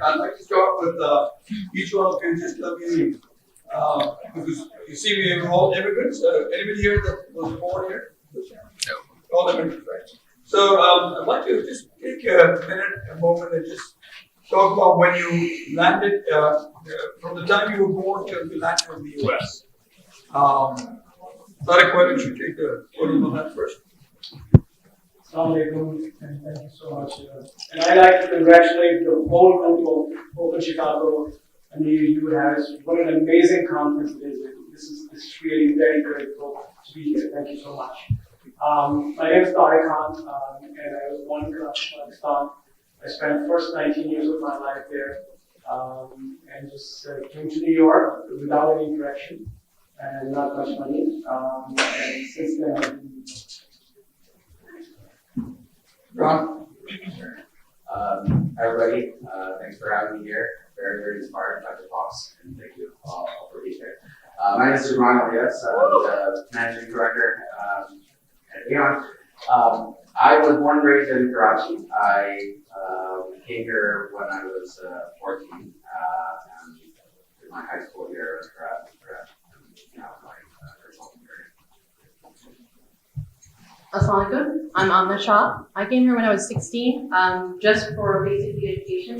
I'd like to start with each one of you. Just tell me, because you see, we are all immigrants. Anybody here that was born here? No. All immigrants, right? So I'd like to just take a minute, a moment, and just talk about when you landed, from the time you were born till you landed in the U.S. Tariq, why don't you take the podium on that first? Assalamu alaikum, and thank you so much. And I'd like to congratulate the whole group of Open Chicago and you Harris. What an amazing conference it is. This is really very grateful to be here. Thank you so much. My name is Tariq Khan, and I was born in Karachi, Pakistan. I spent first 19 years of my life there, and just came to New York without any direction and not much money. And since then, I've been Ron? Hi everybody, thanks for having me here. Very, very inspired by the talks, and thank you all for being here. My name is Ron Elias. I'm the managing director at Aeon. I was born and raised in Karachi. I came here when I was 14 and did my high school here and now my consulting career. Assalamu alaikum. I'm Amna Shah. I came here when I was 16, just for basic education.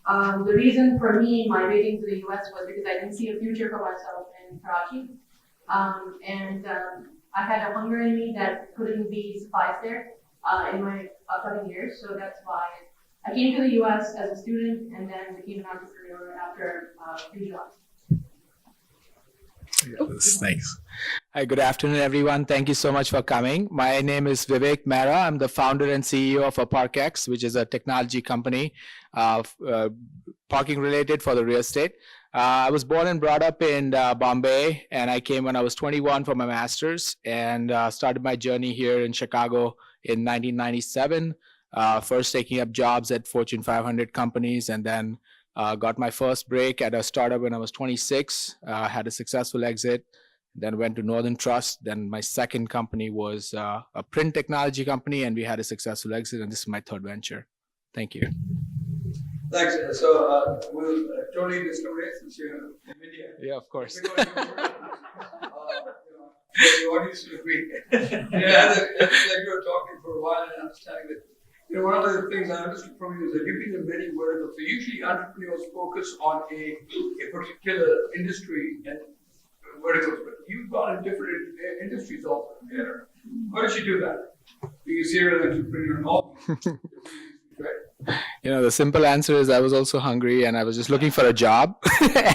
The reason for me migrating to the US was because I didn't see a future for myself in Karachi. I had a hunger in me that couldn't be sufficed there in my upcoming years. So that's why I came to the US as a student and then became an entrepreneur after 3 jobs. Yes, thanks. Hi, good afternoon, everyone. Thank you so much for coming. My name is Vivek Mehra. I'm the founder and CEO of ParkX, which is a technology company, parking related for the real estate. I was born and brought up in Bombay, and I came when I was 21 for my master's and started my journey here in Chicago in 1997, first taking up jobs at Fortune 500 companies, and then got my first break at a startup when I was 26, had a successful exit, then went to Northern Trust. Then my second company was a print technology company, and we had a successful exit, and this is my third venture. Thank you. Thanks. So we'll totally discriminate since you're in India. Yeah, of course. The audience will agree. Yeah, it's like you were talking for a while and understanding that. One of the things I understood from you is that you've been in many verticals. So usually entrepreneurs focus on a particular industry and verticals, but you've gone in different industries also together. How did you do that? Being a serial entrepreneur and all, right? The simple answer is I was also hungry and I was just looking for a job.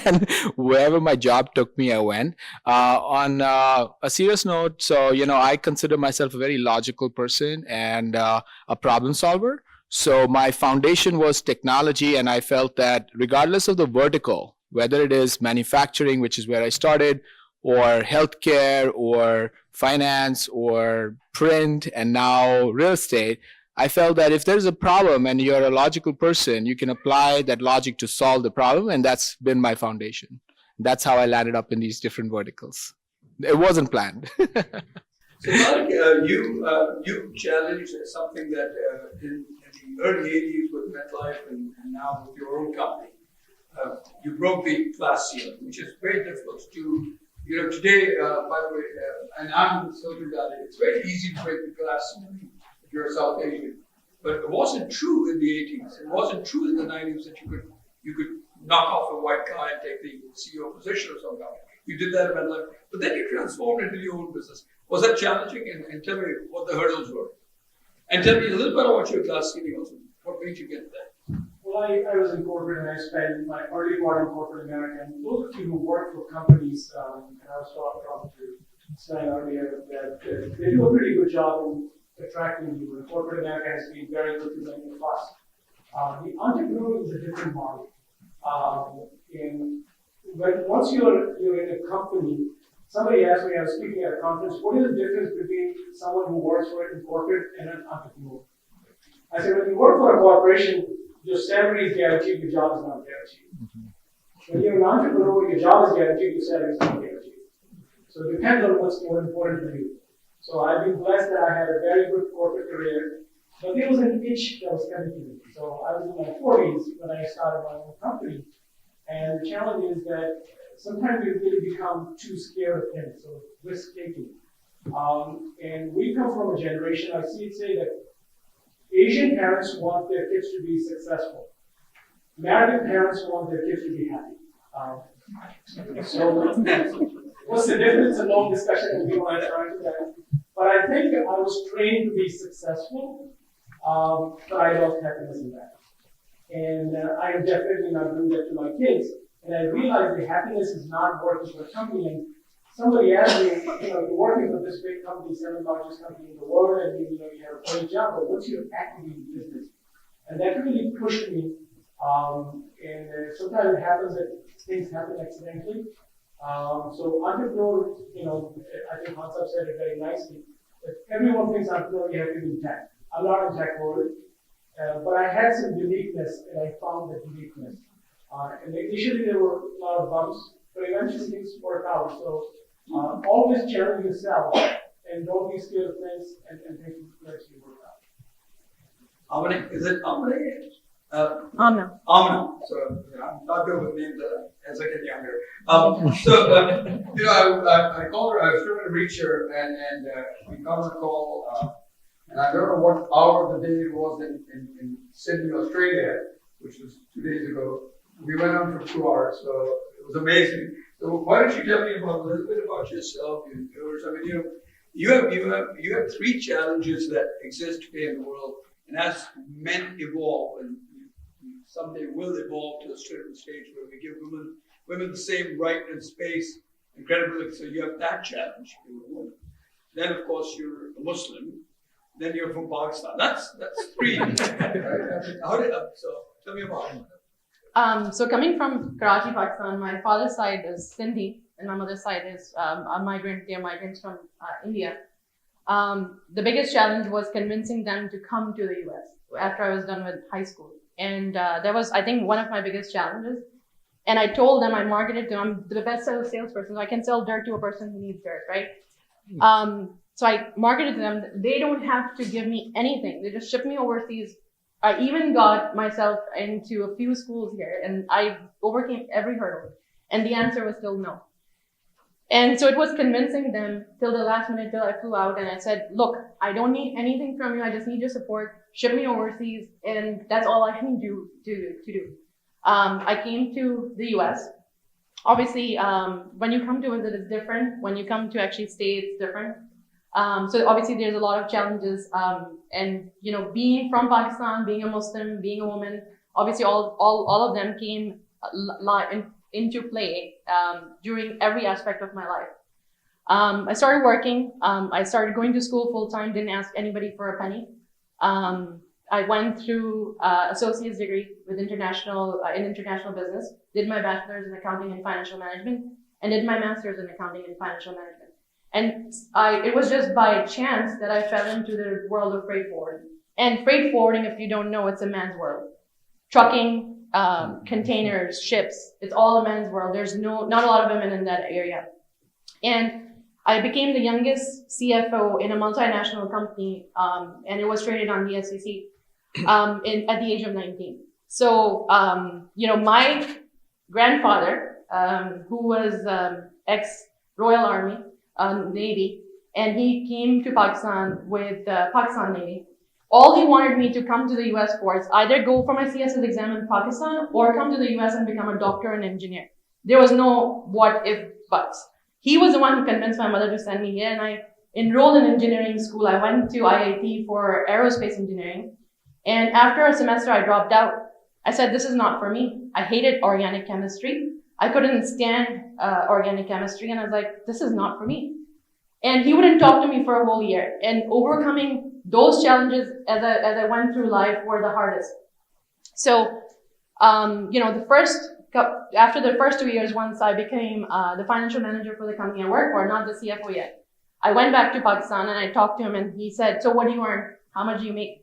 And wherever my job took me, I went. On a serious note, so, I consider myself a very logical person and a problem solver. So my foundation was technology, and I felt that regardless of the vertical, whether it is manufacturing, which is where I started, or healthcare, or finance, or print, and now real estate, I felt that if there's a problem and you're a logical person, you can apply that logic to solve the problem, and that's been my foundation. That's how I landed up in these different verticals. It wasn't planned. So, Malik, you challenged something that in the early 80s with MetLife and now with your own company, you broke the glass ceiling, which is very difficult to do. Today, by the way, and I'm in Silicon Valley, it's very easy to break the glass ceiling. You're South Asian, but it wasn't true in the 80s. It wasn't true in the 90s that you could knock off a white guy and take the CEO position or something. You did that in MetLife, but then you transformed into your own business. Was that challenging? And tell me what the hurdles were. And tell me a little bit about your glass ceiling also. What made you get there? Well, I was in corporate and I spent my early part in corporate America. And those of you who work for companies, and I was talking to Stan earlier, that they do a pretty good job in attracting you. And corporate America has been very good to many of us. The entrepreneur is a different model. Once you're in a company, somebody asked me, I was speaking at a conference, what is the difference between someone who works for it in corporate and an entrepreneur? I said, when you work for a corporation, your salary is guaranteed, your job is not guaranteed. Mm-hmm. When you're an entrepreneur, your job is guaranteed, your salary is not guaranteed. So it depends on what's more important for you. So I've been blessed that I had a very good corporate career, But there was an itch that was coming to me. So I was in my 40s when I started my own company. And the challenge is that sometimes we really become too scared of things, so risk taking. And we come from a generation, I see it say that Asian parents want their kids to be successful. American parents want their kids to be happy. So what's the difference? A long discussion and we want to try to that. But I think I was trained to be successful, but I lost happiness in that. And I am definitely not doing that to my kids. And I realized the happiness is not working for a company. And somebody asked me, you're working for this big company, 7th largest company in the world, and you have a great job, but what's your equity in business? And that really pushed me. Sometimes it happens that things happen accidentally. So entrepreneur, I think Hansab said it very nicely, that everyone thinks entrepreneur, you have to be in tech. I'm not in tech world, but I had some uniqueness, and I found that uniqueness. And initially there were a lot of bumps, but eventually things work out. So always challenge yourself, and don't be scared of things, and things will actually work out. Amna, is it Amna? Amna. Amna. So I'm not good with names as I get younger. I called her. I was trying to reach her, and we got a call. And I don't know what hour of the day it was in Sydney, Australia, which was 2 days ago. We went on for 2 hours, so it was amazing. So why don't you tell me a little bit about yourself, and yours? I mean, you have 3 challenges that exist today in the world, and as men evolve, and someday will evolve to a certain stage where we give women the same right and space and credibility. So you have that challenge, you're a woman. Then of course you're a Muslim. Then you're from Pakistan. That's 3. Right? So tell me about it. So coming from Karachi, Pakistan, my father's side is Sindhi, and my mother's side is a migrant. They're migrants from India. The biggest challenge was convincing them to come to the US after I was done with high school. And that was, I think, one of my biggest challenges. And I told them, I marketed to them, I'm the best salesperson, so I can sell dirt to a person who needs dirt, right? So I marketed to them, they don't have to give me anything. They just ship me overseas. I even got myself into a few schools here, and I overcame every hurdle. And the answer was still no. And so it was convincing them till the last minute, till I flew out, and I said, look, I don't need anything from you. I just need your support. Ship me overseas, and that's all I can do to do. I came to the US. Obviously, when you come to visit, it's different. When you come to actually stay, it's different. So obviously there's a lot of challenges, and being from Pakistan, being a Muslim, being a woman, obviously all of them came into play during every aspect of my life. I started working. I started going to school full time. Didn't ask anybody for a penny. I went through associate's degree with international business. Did my bachelor's in accounting and financial management, and did my master's in accounting and financial management. And it was just by chance that I fell into the world of freight forwarding. And freight forwarding, if you don't know, it's a man's world. Trucking, containers, ships, it's all a man's world. There's not a lot of women in that area. And I became the youngest CFO in a multinational company, and it was traded on the SEC at the age of 19. So, my grandfather, who was ex-Royal Army, Navy, and he came to Pakistan with Pakistan Navy. All he wanted me to come to the US for is either go for my CSS exam in Pakistan or come to the US and become a doctor and engineer. There was no what if buts. He was the one who convinced my mother to send me here, and I enrolled in engineering school. I went to IIT for aerospace engineering, and after a semester I dropped out. I said, this is not for me. I hated organic chemistry. I couldn't stand organic chemistry, and I was like, this is not for me. And he wouldn't talk to me for a whole year. And overcoming those challenges as I went through life were the hardest. So, after the first 2 years, once I became the financial manager for the company I work for, not the CFO yet, I went back to Pakistan and I talked to him, and he said, so what do you earn? How much do you make?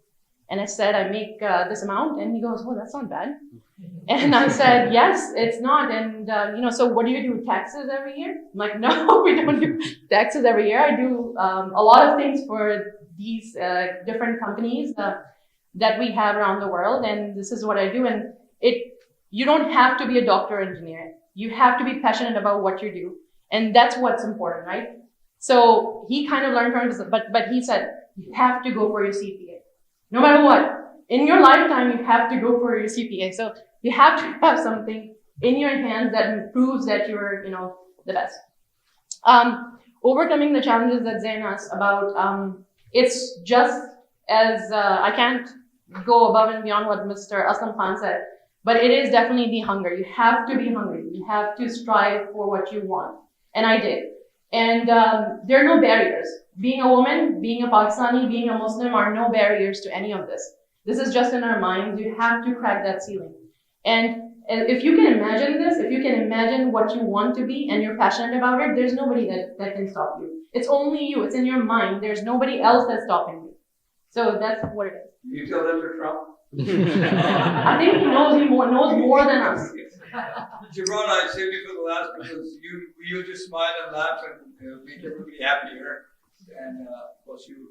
And I said, I make this amount. And he goes, oh, that's not bad. And I said, yes, it's not. And, so what do you do? Taxes every year? I'm like, no, we don't do taxes every year. I do a lot of things for these different companies that we have around the world, and this is what I do. And you don't have to be a doctor or engineer. You have to be passionate about what you do, and that's what's important, right? So he kind of learned from this, but he said you have to go for your CPA, no matter what. In your lifetime, you have to go for your CPA. So you have to have something in your hands that proves that you're, the best. Overcoming the challenges that Zain asked about, it's just as, I can't go above and beyond what Mr. Aslam Khan said, but it is definitely the hunger. You have to be hungry. You have to strive for what you want. And I did. And there are no barriers. Being a woman, being a Pakistani, being a Muslim are no barriers to any of this. This is just in our minds. You have to crack that ceiling. And if you can imagine this, if you can imagine what you want to be and you're passionate about it, there's nobody that can stop you. It's only you. It's in your mind. There's nobody else that's stopping you. So that's what it is. You tell that to Trump? I think he knows more than us. Gibran, I saved you for the last because you just smile and laugh and make everybody happier. And of course, you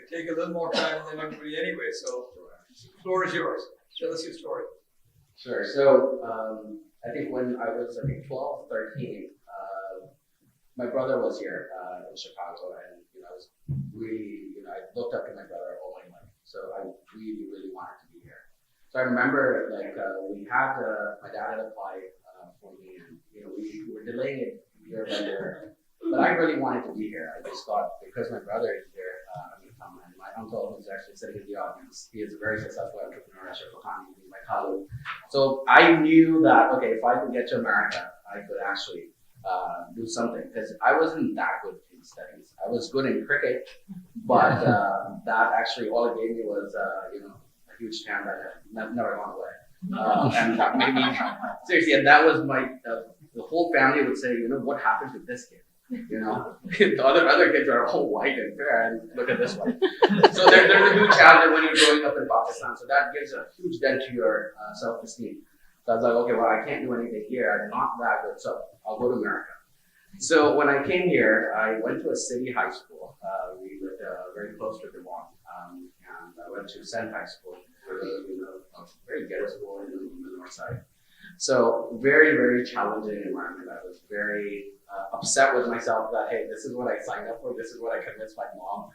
take a little more time than everybody anyway. So the floor is yours. Tell us your story. Sure. So I think when I was 12, 13, my brother was here in Chicago, and I was really I looked up to my brother all my life. So I really, really wanted to be here. So I remember we had my dad had applied for me, and we were delaying it year by year. But I really wanted to be here. I just thought because my brother is here, I'm going to come. And my uncle, who's actually sitting in the audience, he is a very successful entrepreneur. He's my colleague. So I knew that if I could get to America, I could actually do something, because I wasn't that good in studies. I was good in cricket, but that actually all it gave me was a huge tan that never gone away, and that made me seriously. And that was the whole family would say, what happened to this kid? The other kids are all white and fair, and look at this one. So there's a huge challenge when you're growing up in Pakistan. So that gives a huge dent to your self-esteem. So I was like, okay, well, I can't do anything here. I'm not that good, so I'll go to America. So when I came here, I went to a city high school. We lived very close to Devon, and I went to Saint High School, a very ghetto school in the north side. So very, very challenging environment. I was very upset with myself that, hey, this is what I signed up for. This is what I convinced my mom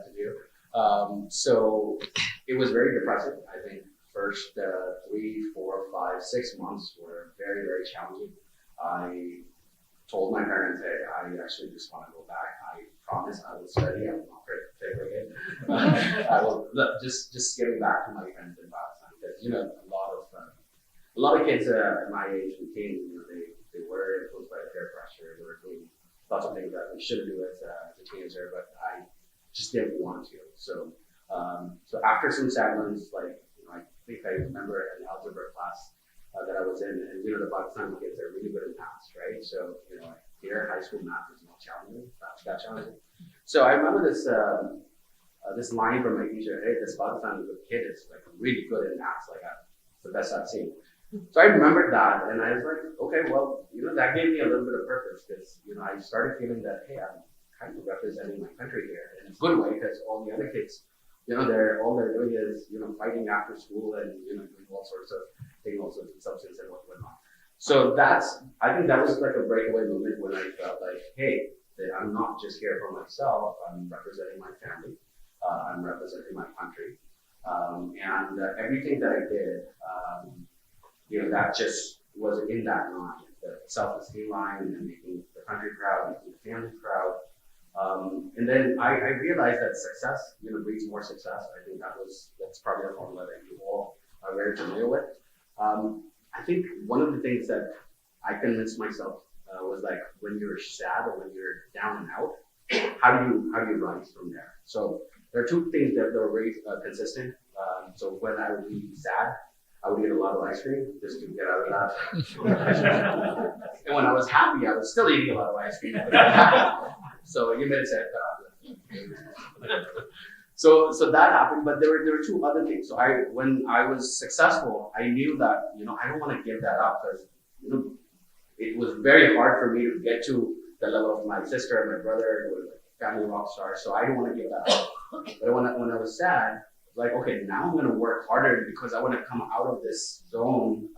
to do. So it was very depressing. I think first 3, 4, 5, 6 months were very, very challenging. I told my parents, hey, I actually just want to go back. I promise I will study. I will not take again. I will just getting back to my friends in Pakistan, because a lot of kids at my age who came, they were influenced by peer pressure. They were doing lots of things that we shouldn't do as a teenager, but I just didn't want to. So after some sad months, I think I remember an algebra class that I was in, and the Pakistani kids are really good at math, right? So here high school math is not challenging, that challenging. So I remember this line from my teacher, hey, this Pakistani kid is really good at math, it's the best I've seen. So I remembered that, and I was like, okay, well, that gave me a little bit of purpose, because I started feeling that, hey, I'm kind of representing my country here in a good way, because all the other kids, all they're doing is fighting after school and doing all sorts of taking all sorts of substances and whatnot. So I think that was like a breakaway moment when I felt like, hey, that I'm not just here for myself. I'm representing my family. I'm representing my country, and everything that I did, that just was in that line, the self-esteem line, and making the country proud, making the family proud. And then I realized that success, breeds more success. I think that's probably a formula that you all are very familiar with. I think one of the things that I convinced myself was when you're sad or when you're down and out, how do you rise from there? So there are two things that are very consistent. So when I would be sad, I would eat a lot of ice cream just to get out of that. And when I was happy, I was still eating a lot of ice cream. So you made it sad. So that happened, but there were two other things. So when I was successful, I knew that I don't want to give that up, because it was very hard for me to get to the level of my sister and my brother, who were family rock star, so I didn't want to give that up. But when I was sad, like, okay, now I'm going to work harder because I want to come out of this zone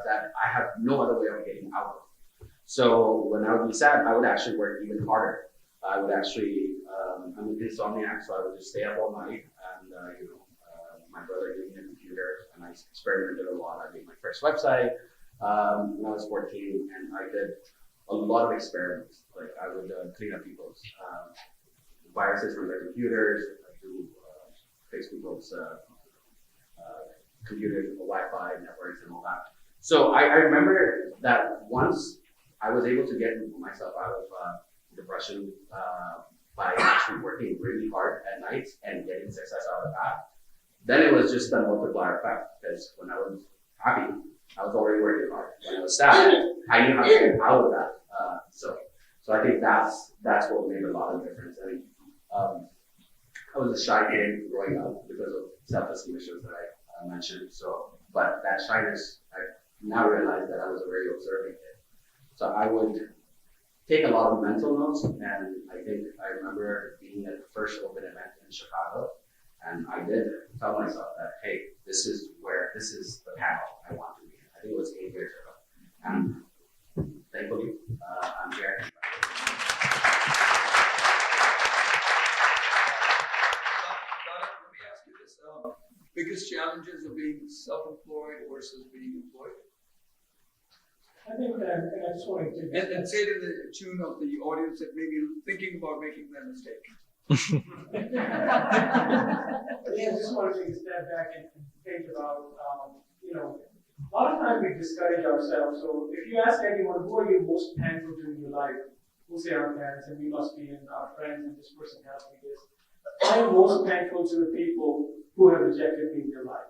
that I have no other way of getting out of. So when I would be sad, I would actually work even harder. I would actually, I'm an insomniac, so I would just stay up all night and, my brother gave me a computer and I experimented a lot. I made my first website when I was 14 and I did a lot of experiments. Like I would clean up people's viruses from their computers, do fix people's computers, Wi-Fi networks and all that. So I remember that once I was able to get myself out of depression by actually working really hard at night and getting success out of that, then it was just a multiplier effect because when I was happy, I was already working hard. When I was sad, I knew how to get out of that. So I think that's what made a lot of difference. I mean, I was a shy kid growing up because of self-esteem issues that I mentioned. So, but that shyness, I now realize that I was a very observing kid. So I would take a lot of mental notes, and I think I remember being at the first open event in Chicago, and I did tell myself that, hey, this is the panel I want to be in. I think it was 8 years ago. And thankfully, I'm here. Let me ask you this. Biggest challenges of being self-employed versus being employed? I think that, and I just want to And say it in the tune of the audience that may be thinking about making that mistake. I just want to take a step back and think about, a lot of times we discourage ourselves. So if you ask anyone, who are you most thankful to in your life? We'll say our parents, and we must be, and our friends, and this person helped me this. I am most thankful to the people who have rejected me in their life.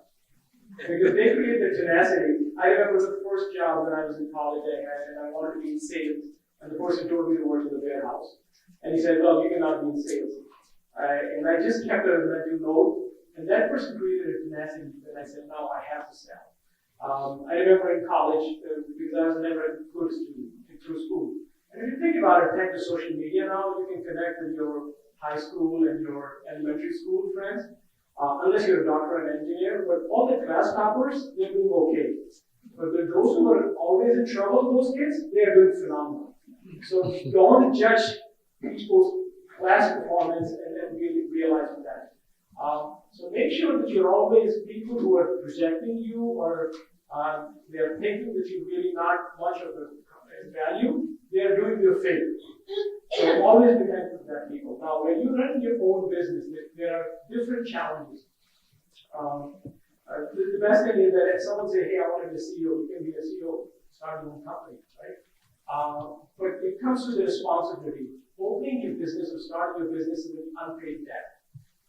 Because they create the tenacity. I remember the first job when I was in college I had, and I wanted to be in sales. And the person told me to work in the warehouse. And he said, well, you cannot be in sales. And I just kept a mental note. And that person created a tenacity. And I said, no, I have to sell. I remember in college, because I was never a good student through school. And if you think about it, thanks to social media now, you can connect with your high school and your elementary school friends. Unless you're a doctor and engineer, but all the class toppers, they're doing okay. But those who are always in trouble, those kids, they are doing phenomenal. So don't judge people's class performance and then really realize that. So make sure that you're always people who are rejecting you or they're thinking that you're really not much of a value, they are doing you a favor. So always be thankful to that people. Now, when you run your own business, there are different challenges. The best thing is that if someone say, hey, I want to be a CEO, you can be a CEO, start your own company, right? But it comes with the responsibility. Opening your business or starting your business is an unpaid debt.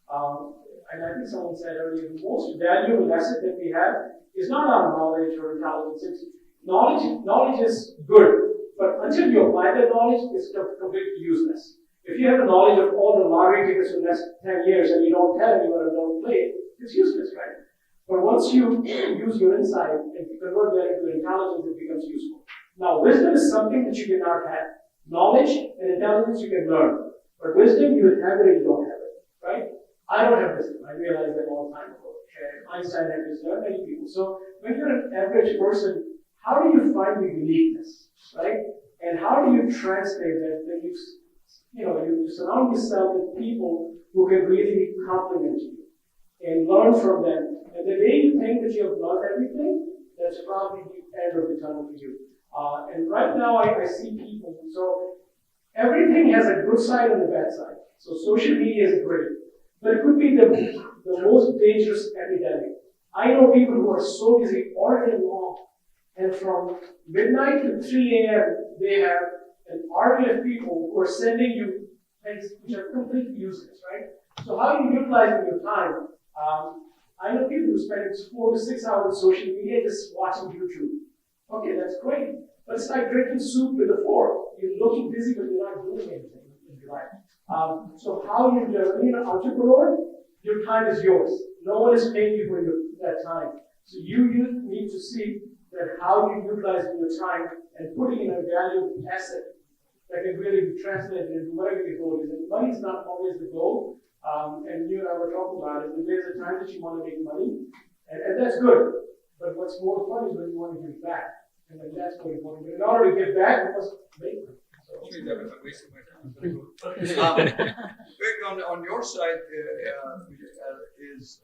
And I think someone said earlier, the most valuable asset that we have is not our knowledge or intelligence. It's knowledge is good, but until you apply that knowledge, it's completely useless. If you have the knowledge of all the lottery tickets for the next 10 years and you don't tell anyone and don't play, it's useless, right? But once you use your insight and convert that into intelligence, it becomes useful. Now, wisdom is something that you cannot have. Knowledge and intelligence you can learn. But wisdom, you have it or you don't have it, right? I don't have wisdom. I realized that all the time ago. Einstein had wisdom, many people. So when you're an average person, how do you find the uniqueness, right? And how do you translate that you surround yourself with people who can really compliment you and learn from them. And the day you think that you have learned everything, that's probably the end of the tunnel for you. And right now I see people, so everything has a good side and a bad side. So social media is great, but it could be the most dangerous epidemic. I know people who are so busy all day long, and from midnight to 3 a.m., they have an army of people who are sending you things which are completely useless, right? So how are you utilizing your time? I know people who spend 4 to 6 hours on social media just watching YouTube. Okay, that's great. But it's like drinking soup with a fork. You're looking busy, but you're not doing anything in your life. So how when you're an entrepreneur, your time is yours. No one is paying you for that time. So you need to see that how you utilize your time and putting in a valuable asset that can really be translated into whatever the goal is. And money is not always the goal. And you and I were talking about it. There's a time that you want to make money, and that's good. But what's more fun is when you want to give back. And then that's what important. But in order to give back, you must make money. So, I'm wasting my time. Vic, on your side is,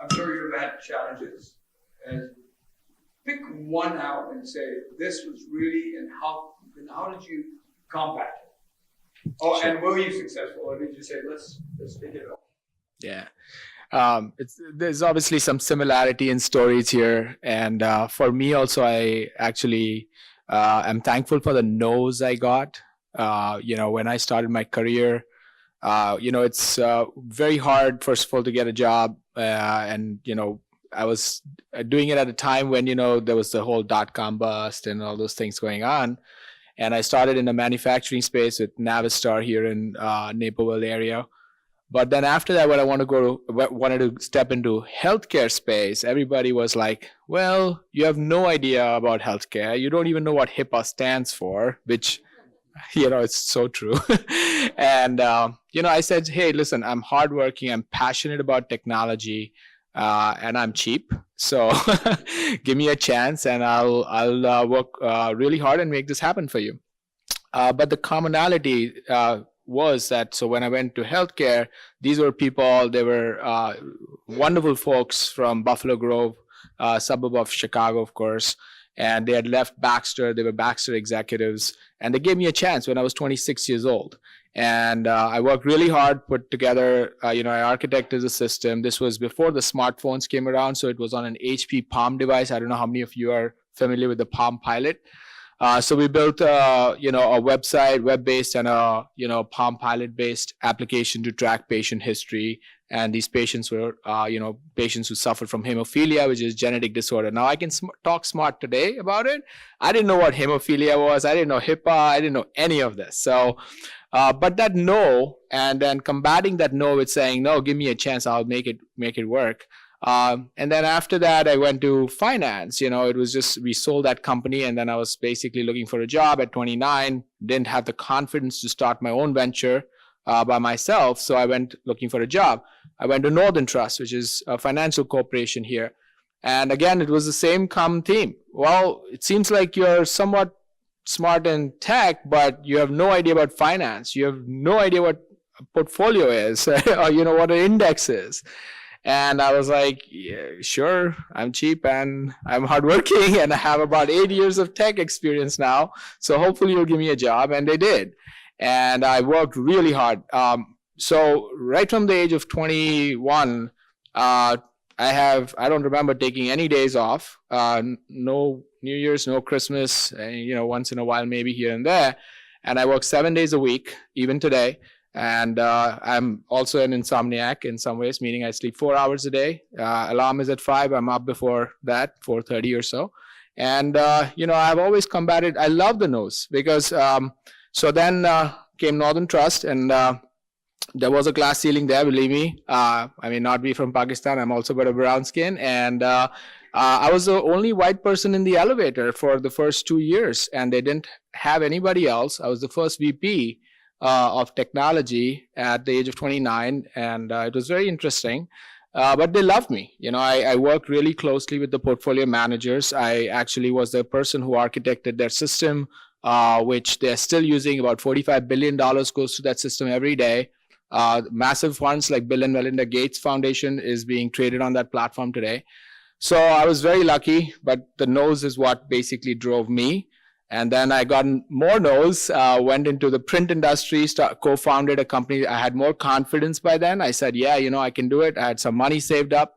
I'm sure you've had challenges. And pick one out and say, this was really, and how did you combat it? Oh, and were you successful? Or did you say, let's take it off? Yeah. There's obviously some similarity in stories here. And for me also, I actually am thankful for the no's I got. When I started my career, it's very hard, first of all, to get a job. I was doing it at a time when, there was the whole dot-com bust and all those things going on. And I started in the manufacturing space with Navistar here in Naperville area. But then after that, when I wanted to step into healthcare space, everybody was like, well, you have no idea about healthcare. You don't even know what HIPAA stands for, which, it's so true. And, I said, hey, listen, I'm hardworking. I'm passionate about technology, and I'm cheap. So give me a chance and I'll work really hard and make this happen for you. But the commonality was that, so when I went to healthcare, these were people, they were wonderful folks from Buffalo Grove, suburb of Chicago, of course, and they had left Baxter. They were Baxter executives, and they gave me a chance when I was 26 years old. And I worked really hard, put together, I architected the system. This was before the smartphones came around, so it was on an HP Palm device. I don't know how many of you are familiar with the Palm Pilot. So we built, a website, web-based, and a, Palm Pilot-based application to track patient history. And these patients were, patients who suffered from hemophilia, which is genetic disorder. Now I can talk smart today about it. I didn't know what hemophilia was. I didn't know HIPAA. I didn't know any of this. So, but that no, and then combating that no with saying, no, give me a chance. I'll make it work. And then after that, I went to finance. It was just, we sold that company, and then I was basically looking for a job at 29, didn't have the confidence to start my own venture by myself. So I went looking for a job. I went to Northern Trust, which is a financial corporation here. And again, it was the same common theme. Well, it seems like you're somewhat smart in tech, but you have no idea about finance. You have no idea what a portfolio is, or what an index is. And I was like, yeah, sure, I'm cheap and I'm hardworking and I have about 8 years of tech experience now. So hopefully you'll give me a job. And they did. And I worked really hard. So right from the age of 21, I don't remember taking any days off, no New Year's, no Christmas, once in a while, maybe here and there. And I work 7 days a week, even today. And I'm also an insomniac in some ways, meaning I sleep 4 hours a day. Alarm is at 5. I'm up before that, 4:30 or so. And, I've always combated. I love the no's because so then came Northern Trust, and there was a glass ceiling there, believe me. I may not be from Pakistan. I'm also got a brown skin. And I was the only white person in the elevator for the first 2 years, and they didn't have anybody else. I was the first VP of technology at the age of 29, and it was very interesting. But they loved me. I worked really closely with the portfolio managers. I actually was the person who architected their system, which they're still using. About $45 billion goes to that system every day. Massive funds like Bill and Melinda Gates Foundation is being traded on that platform today. So I was very lucky, but the no's is what basically drove me. And then I got more no's, went into the print industry, co-founded a company. I had more confidence by then. I said, yeah, I can do it. I had some money saved up.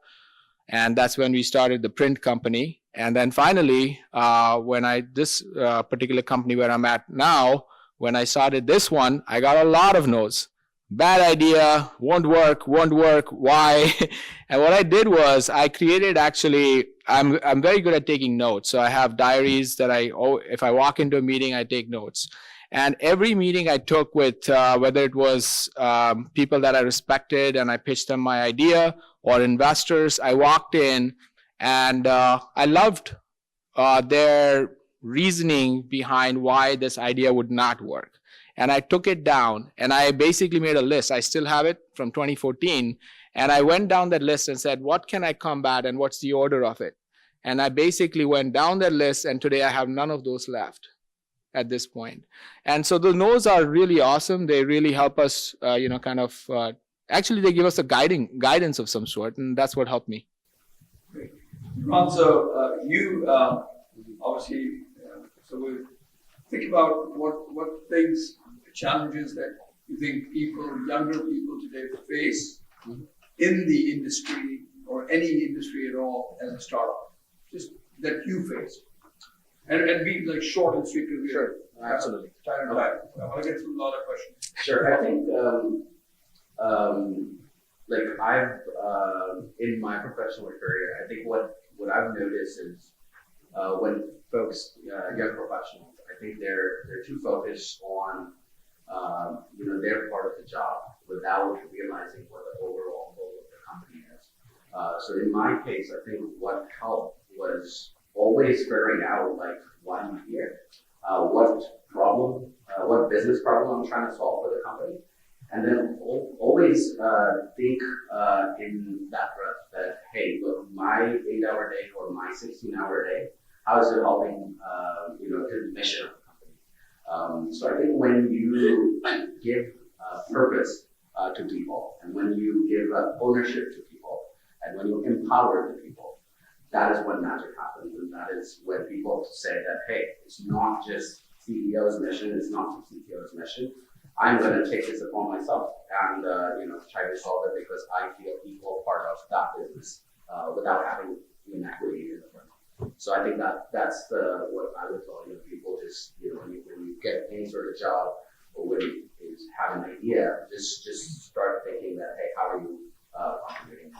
And that's when we started the print company. And then finally, this particular company where I'm at now, when I started this one, I got a lot of no's. Bad idea, won't work, why? And what I did was I created I'm very good at taking notes. So I have diaries that if I walk into a meeting, I take notes. And every meeting I took with, whether it was people that I respected and I pitched them my idea, or investors, I walked in and I loved their reasoning behind why this idea would not work. And I took it down and I basically made a list. I still have it from 2014. And I went down that list and said, what can I combat and what's the order of it? And I basically went down that list, and today I have none of those left at this point. And so the no's are really awesome. They really help us, actually they give us a guidance of some sort, and that's what helped me. Great. Ron, so you obviously, so we think about what things, challenges that you think younger people today face in the industry or any industry at all as a startup, just that you face. And be like short and sweet. Sure, absolutely. Time and time. I want to get through a lot of questions. Sure, I think like I've in my professional career, I think what I've noticed is when folks, young professionals, I think they're too focused on their part of the job without realizing what the overall goal of the company is. So in my case, I think what helped was always figuring out like why I'm here, what problem, what business problem I'm trying to solve for the company. And then always think in that breath that, hey, look, my 8-hour day or my 16-hour day, how is it helping, to the mission of the company? So I think when you give purpose to people, and when you give ownership to people, and when you empower the people, that is when magic happens, and that is when people say that, hey, it's not just CEO's mission, it's not just CTO's mission. I'm going to take this upon myself and try to solve it because I feel equal part of that business without having inequity in the front. So I think that's what I would tell people. Just when you get any sort of job or when you have an idea, just start thinking that, hey, how are you contributing?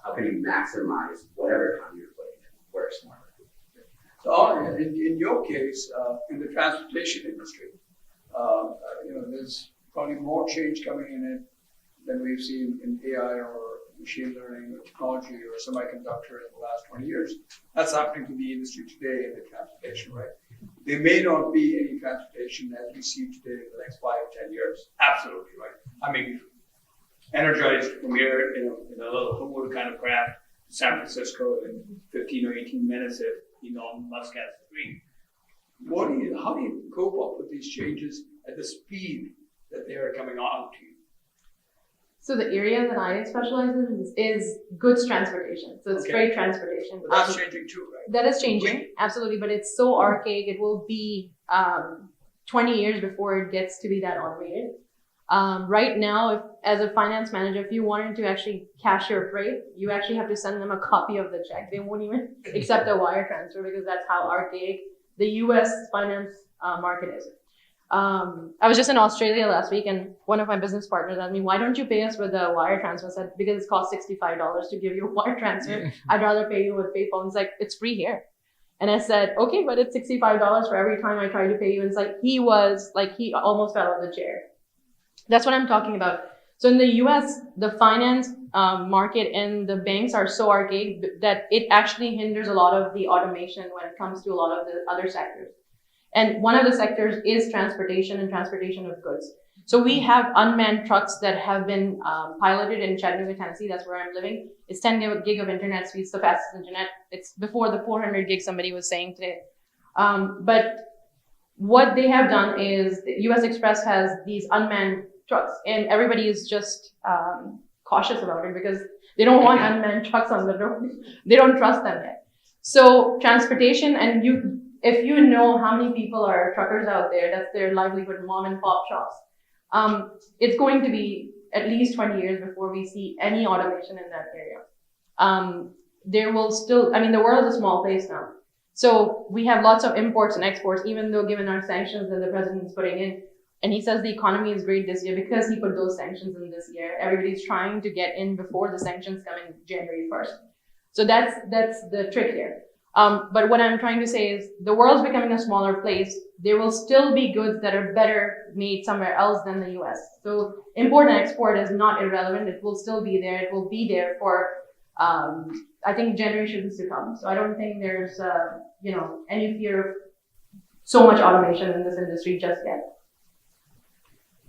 How can you maximize whatever time you're putting in? Work smarter. So in your case, in the transportation industry, there's probably more change coming in it than we've seen in AI or machine learning or technology or semiconductor in the last 20 years. That's happening to the industry today in the transportation, right? There may not be any transportation as we see today in the next 5 or 10 years. Absolutely, right? I mean, energized from here in a little Humboldt kind of craft to San Francisco in 15 or 18 minutes if Elon Musk has the dream. How do you cope up with these changes at the speed that they are coming on to you? So the area that I specialize in is goods transportation. So it's freight transportation. But that's changing too, right? That is changing, absolutely. But it's so archaic. It will be 20 years before it gets to be that automated. Right now, as a finance manager, if you wanted to actually cash your freight, you actually have to send them a copy of the check. They won't even accept a wire transfer because that's how archaic the US finance market is. I was just in Australia last week and one of my business partners asked me, why don't you pay us with a wire transfer? I said, because it costs $65 to give you a wire transfer. I'd rather pay you with PayPal. He's like, it's free here. And I said, okay, but it's $65 for every time I try to pay you. And it's like, he almost fell out of the chair. That's what I'm talking about. So in the US, the finance market and the banks are so archaic that it actually hinders a lot of the automation when it comes to a lot of the other sectors. And one of the sectors is transportation and transportation of goods. So we have unmanned trucks that have been piloted in Chattanooga, Tennessee. That's where I'm living. It's 10 gig of internet speeds, the fastest internet. It's before the 400 gig somebody was saying today. But what they have done is US Express has these unmanned trucks, and everybody is just cautious about it because they don't want unmanned trucks on the road. They don't trust them yet. So transportation, and if you know how many people are truckers out there, that's their livelihood, mom and pop shops. It's going to be at least 20 years before we see any automation in that area. There will still, the world is a small place now. So we have lots of imports and exports, even though given our sanctions that the president's putting in. And he says the economy is great this year because he put those sanctions in this year. Everybody's trying to get in before the sanctions come in January 1st. So that's the trick here. But what I'm trying to say is the world's becoming a smaller place. There will still be goods that are better made somewhere else than the US. So import and export is not irrelevant. It will still be there. It will be there for, I think, generations to come. So I don't think there's, any fear of so much automation in this industry just yet.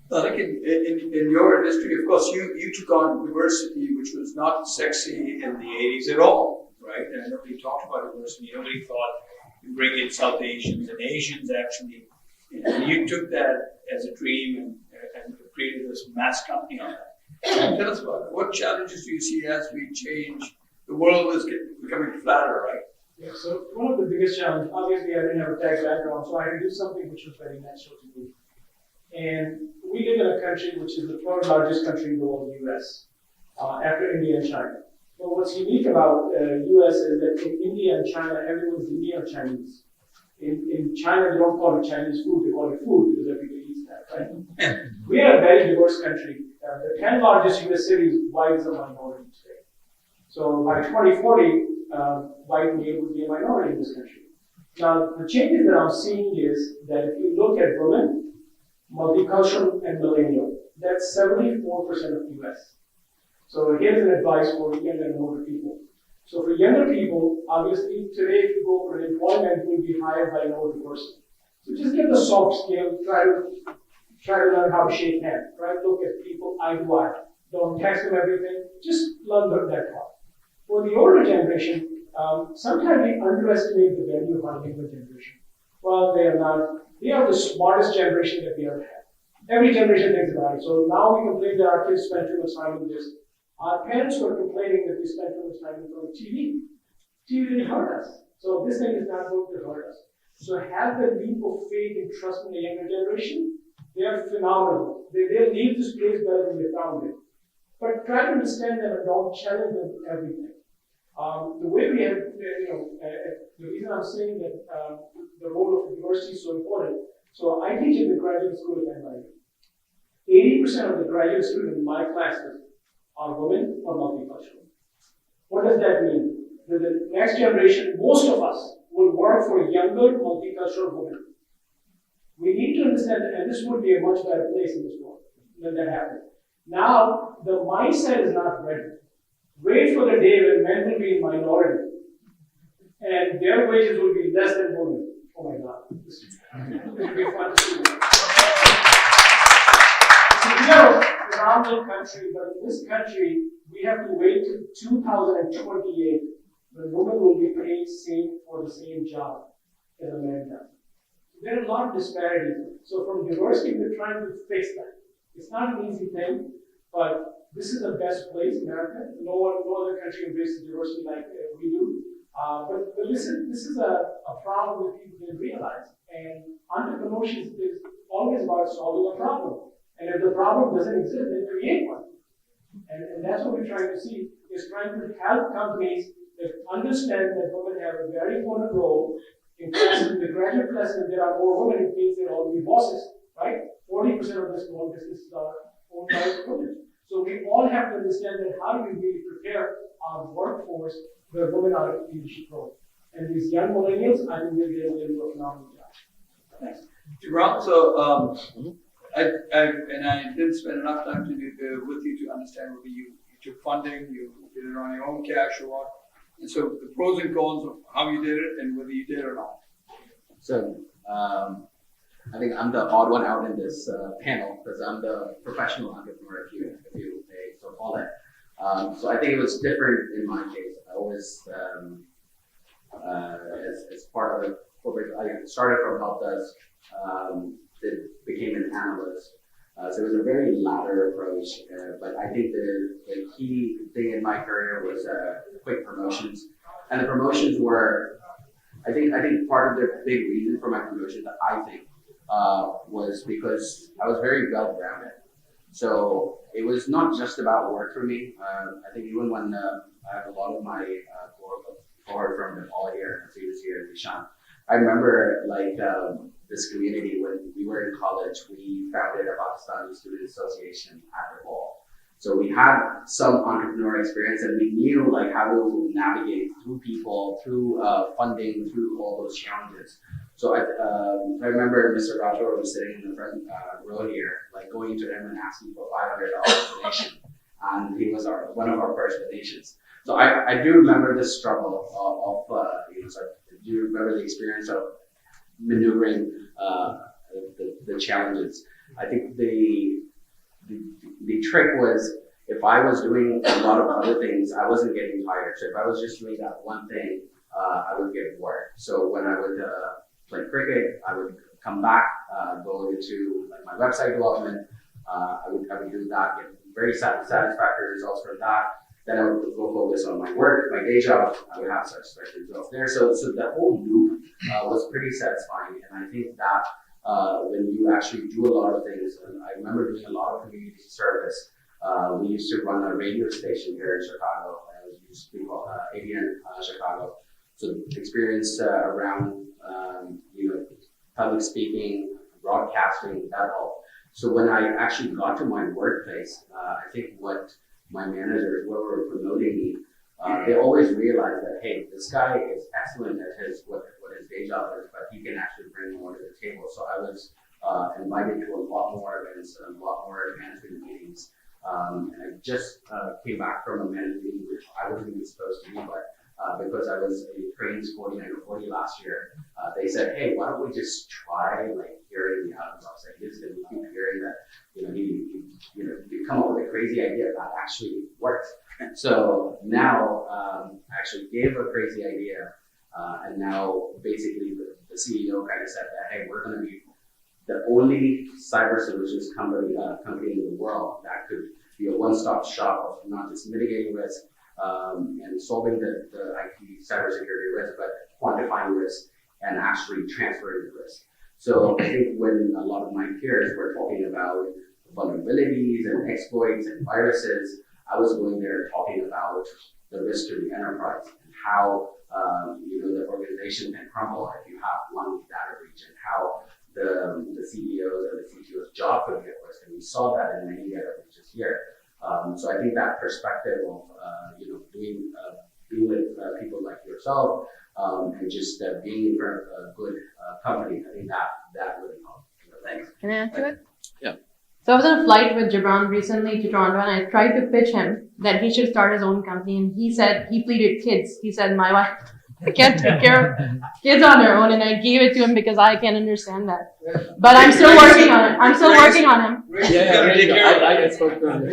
Like in your industry, of course, you took on diversity, which was not sexy in the 80s at all, right? And nobody talked about diversity. Nobody thought you bring in South Asians and Asians actually. And you took that as a dream and created this mass company on that. Tell us about it. What challenges do you see as we change? The world is becoming flatter, right? Yeah, so one of the biggest challenges, obviously I didn't have a tech background, so I had to do something which was very natural to me. And we live in a country which is the third largest country in the world, US, after India and China. But what's unique about US is that in India and China, everyone's Indian or Chinese. In China, they don't call it Chinese food, they call it food because everybody eats that, right? We are a very diverse country. The 10 largest US cities, white is a minority today. So by 2040, white male would be a minority in this country. Now, the changes that I'm seeing is that if you look at women, multicultural and millennial, that's 74% of the US. So here's an advice for younger and older people. So for younger people, obviously today if you go for an employment, you'll be hired by an older person. So just get the soft skill, try to learn how to shake hands, try to look at people eye to eye. Don't text them everything, just learn that part. For the older generation, sometimes we underestimate the value of our younger generation. Well, they are the smartest generation that we ever had. Every generation thinks about it. So now we complain that our kids spend too much time on this. Our parents were complaining that we spend too much time on TV. TV didn't hurt us. So this thing is not going to hurt us. So have the leap of faith and trust in the younger generation. They are phenomenal. They'll leave this place better than they found it. But try to understand them and don't challenge them with everything. The way we have, the reason I'm saying that the role of diversity is so important. So I teach in the graduate school at NYU. 80% of the graduate students in my classes are women or multicultural. What does that mean? That the next generation, most of us, will work for younger multicultural women. We need to understand that, and this would be a much better place in this world when that happens. Now, the mindset is not ready. Wait for the day when men will be in minority and their wages will be less than women. Oh my God, this will be fun to see. So we are a phenomenal country, but in this country, we have to wait till 2028 when women will be paid same for the same job as a man does. There are a lot of disparities. So from diversity, we're trying to fix that. It's not an easy thing, but this is the best place, America. No other country embraces diversity like we do. But this is a problem that people didn't realize. And entrepreneurship is always about solving a problem. And if the problem doesn't exist, then create one. And that's what we're trying to see, is trying to help companies that understand that women have a very important role. In the graduate classes, there are more women, it means they'll all be bosses, right? 40% of the small businesses are owned by women. So we all have to understand that how do we really prepare our workforce where women are in leadership role. And these young millennials, I think they'll do a phenomenal job. Thanks. Ram, so I didn't spend enough time with you to understand whether you took funding, you did it on your own cash or what. And so the pros and cons of how you did it and whether you did or not. So, I think I'm the odd one out in this panel because I'm the professional entrepreneur, if you may so call it. So I think it was different in my case. I was, as part of the corporate, I started from help desk, became an analyst. So it was a very ladder approach, but I think the key thing in my career was quick promotions. And the promotions were, I think part of the big reason for my promotion that I think was because I was very well-rounded. So it was not just about work for me. I think even when I have a lot of my cohort from Nepal here, and was here in Nishan, I remember this community when we were in college, we founded a Pakistani Student Association at Nepal. So we had some entrepreneurial experience and we knew how to navigate through people, through funding, through all those challenges. So I remember Mr. Rajor was sitting in the front row here, going to him and asking for $500 donation. And he was one of our first donations. So I do remember this struggle of I do remember the experience of maneuvering the challenges. I think the trick was, if I was doing a lot of other things, I wasn't getting tired. So if I was just doing that one thing, I would get bored. So when I would play cricket, I would come back, go into like my website development. I would do that, get very satisfactory results from that. Then I would go focus on my work, my day job. I would have satisfactory results there. So the whole loop was pretty satisfying. And I think that when you actually do a lot of things, and I remember doing a lot of community service. We used to run a radio station here in Chicago. It used to be called ABN Chicago. So experience around public speaking, broadcasting, that all. So when I actually got to my workplace, I think what my managers were promoting me, they always realized that, hey, this guy is excellent at what his day job is, but he can actually bring more to the table. So I was invited to a lot more events, a lot more management meetings. And I just came back from a management meeting, which I wasn't even supposed to be, but because I was a Cranes 49-40 last year, they said, hey, why don't we just try like hearing the out-of-the-box ideas? And we keep hearing that, you come up with a crazy idea that actually works. So now I actually gave a crazy idea, and now basically the CEO kind of said that, hey, we're going to be the only cyber solutions company in the world that could be a one-stop shop of not just mitigating risk and solving the IT cybersecurity risk, but quantifying risk and actually transferring the risk. So I think when a lot of my peers were talking about vulnerabilities and exploits and viruses, I was going there talking about the risk to the enterprise and how the organization can crumble if you have one data breach, and how the CEOs and the CTO's job could be at risk, and we saw that in many data breaches here. So I think that perspective of being with people like yourself and just being in front of a good company, I think that really helped. Thanks. Can I add to it? Yeah. So I was on a flight with Gibran recently to Toronto, and I tried to pitch him that he should start his own company, and he pleaded kids. He said, my wife can't take care of kids on their own, and I gave it to him because I can understand that. But I'm still working on it. I'm still working on him.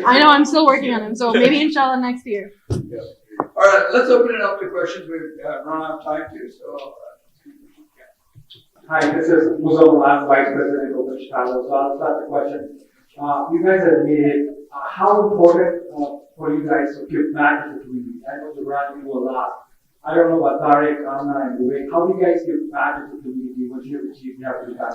I know, I'm still working on him. So maybe inshallah next year. Yeah. All right, let's open it up to questions. We've run out of time too. So. Hi, this is Muzal Malan, Vice President of Chicago. So I'll start the question. You guys have made it. How important for you guys to give back to the community? I know Gibran, you do a lot. I don't know about Tariq, Amna, and Vivek. How do you guys give back to the community? What you have achieved, you have to give back.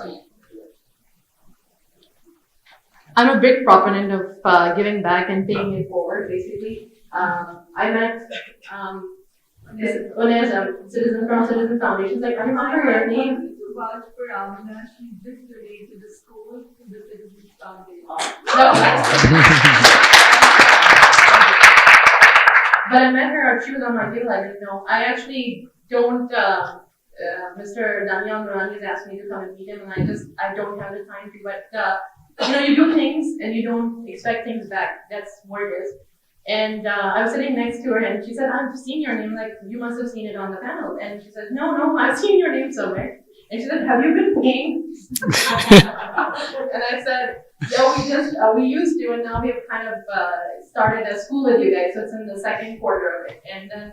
I'm a big proponent of giving back and paying it forward, basically. I met Unez, citizen from Citizen Foundation. Like, I remember her name. Vouch for Amna, she just donated the school to the Citizens Foundation. But I met her, she was on my deal, I didn't know. I actually don't, Mr. Daniel Nurani has asked me to come and meet him, and I don't have the time to, but, you do things and you don't expect things back. That's what it is. And I was sitting next to her, and she said, I've seen your name, like, you must have seen it on the panel. And she said, no, I've seen your name somewhere. And she said, have you been paying? And I said, yeah, we used to, and now we have kind of started a school with you guys, so it's in the second quarter of it. And then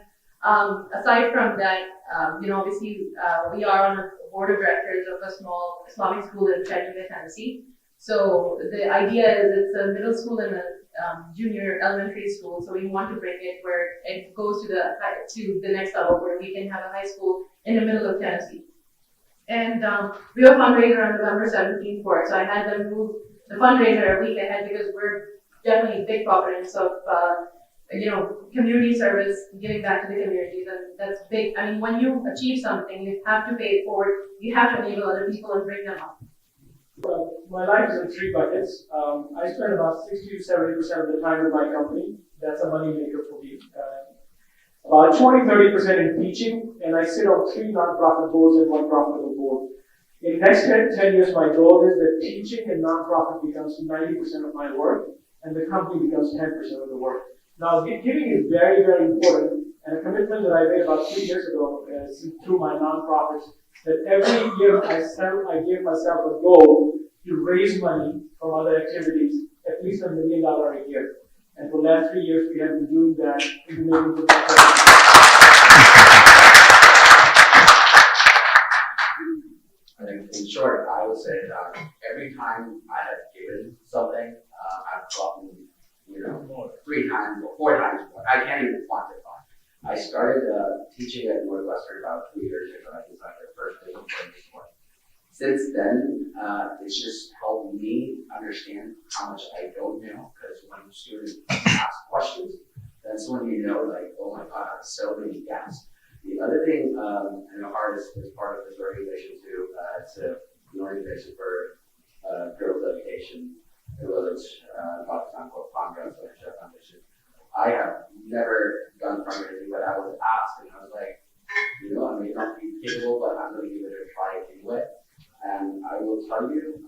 aside from that, obviously we are on a board of directors of a small Islamic school in Chattanooga, Tennessee. So the idea is it's a middle school and a junior elementary school, so we want to bring it where it goes to the next level, where we can have a high school in the middle of Tennessee. And we have a fundraiser on November 17th for it, so I had them move the fundraiser a week ahead because we're definitely big proponents of community service, giving back to the communities, and that's big. I mean, when you achieve something, you have to pay it forward. You have to enable other people and bring them up. Well, my life is in three buckets. I spend about 60 to 70% of the time with my company. That's a money maker for me. About 20-30% in teaching, and I sit on 3 nonprofit boards and 1 profitable board. In the next 10 years, my goal is that teaching and nonprofit becomes 90% of my work, and the company becomes 10% of the work. Now, giving is very, very important, and a commitment that I made about 3 years ago through my nonprofits that every year I gave myself a goal to raise money from other activities, at least $1 million a year. And for the last 3 years, we have been doing that. We've been able to I think in short, I would say that every time I have given something, I've gotten, 3 times or 4 times more. I can't even quantify. I started teaching at Northwestern about 2 years ago. I designed their first business plan. Since then, it's just helped me understand how much I don't know, because when students ask questions, that's when you know, like, oh my God, I have so many gaps. The other thing, I know Art is part of this organization too. It's an organization for girls' education, as well as Pakistan called Congress Foundation. I have never done fundraising, but I was asked, and I was like, I may not be capable, but I'm going to give it a try anyway. And I will tell you,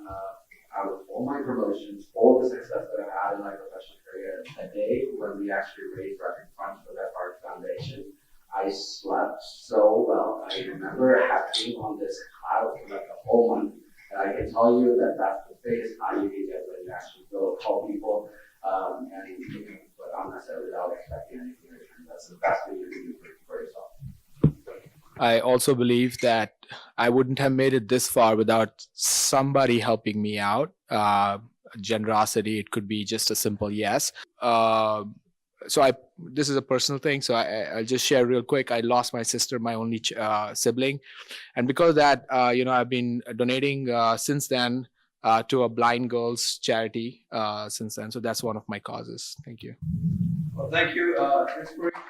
out of all my promotions, all the success that I've had in my professional career, the day when we actually raised record funds for that Art Foundation, I slept so well. I remember being on this cloud for like a whole month. And I can tell you that that's the biggest high you can get when you actually go call people and you can put on that without expecting anything in return. That's the best thing you can do for yourself. I also believe that I wouldn't have made it this far without somebody helping me out. Generosity, it could be just a simple yes. This is a personal thing, so I'll just share real quick. I lost my sister, my only sibling, and because of that, I've been donating since then to a blind girls charity since then. So that's one of my causes. Thank you. Well, thank you. Inspiration.